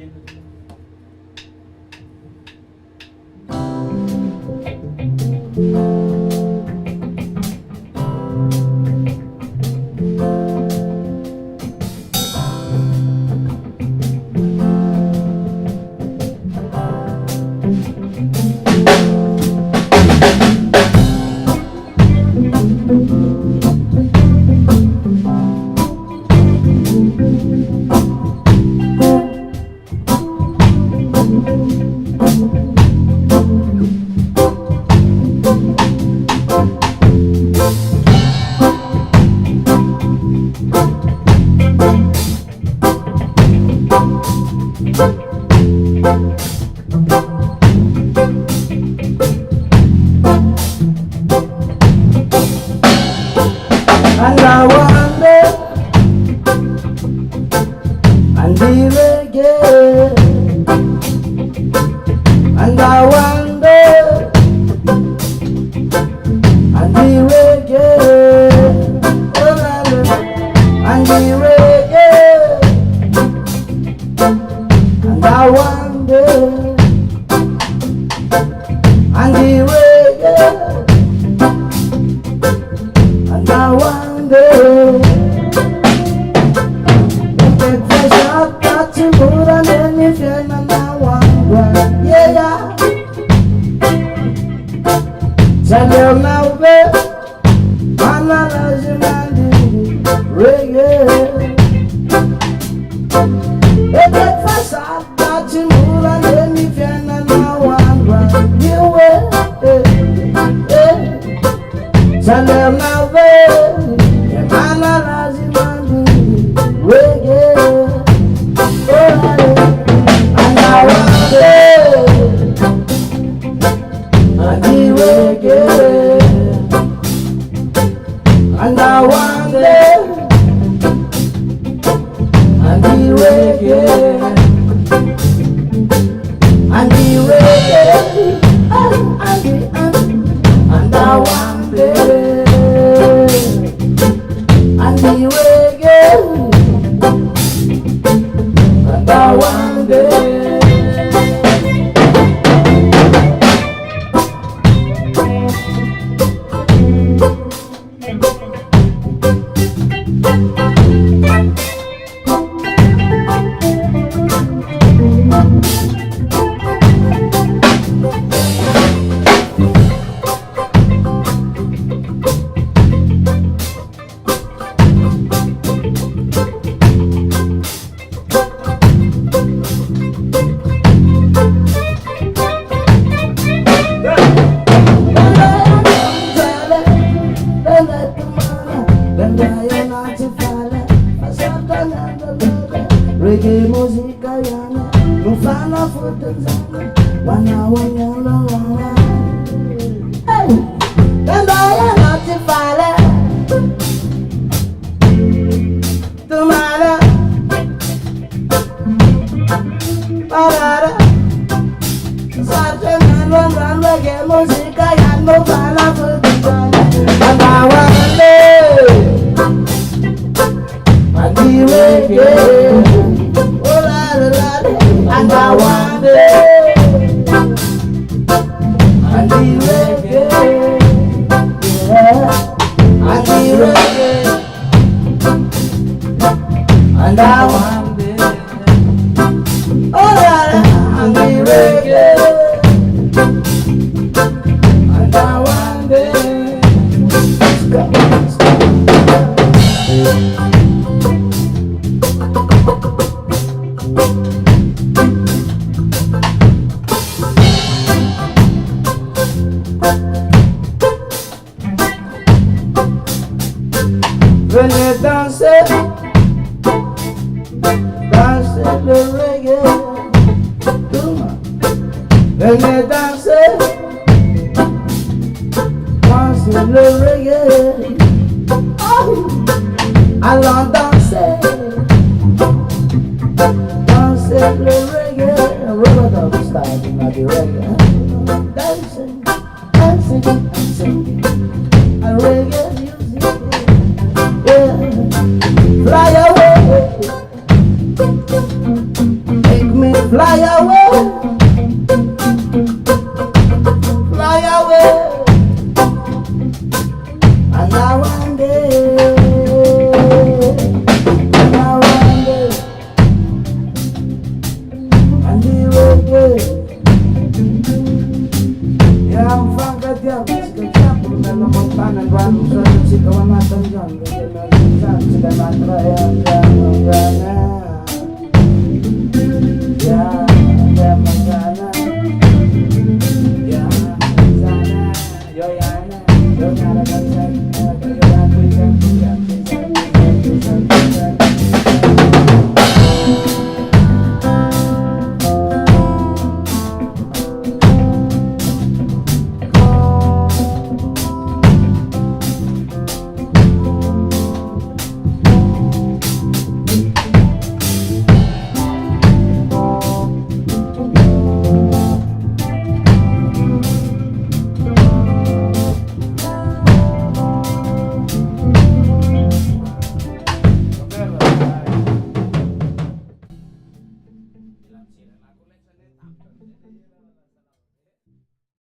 And I wonder, and here again, and I wonder, and here again, oh la la, and here again, and I wonder, and here again, and I wonder. Tell now, babe, I'm not losing my reggae. If breakfast I got you move and then if you're not one grand, you will. Tell now, babe, I'm not losing my reggae. And I want it. And the reggae, and I wonder, and the reggae, and the reggae, and I wonder, and the reggae, and I wonder. Reggae musica yana, non fa la fottezana, wanna la. Hey, and I not to follow. Tomorrow, parada. Saturday night run reggae musica yana, non fa la fottezana, and I wanna. And the reggae. And I wonder, and the reggae, yeah, and the reggae, and I wonder, oh, and the reggae, and I wonder, let's go, let's go. Venez danser, danser le reggae. Venez danser, danser le reggae. Oh, allons danser, danser le reggae. Rubber style, not the reggae. Dancing, dancing, dancing, a reggae music. Fly away, take me fly away.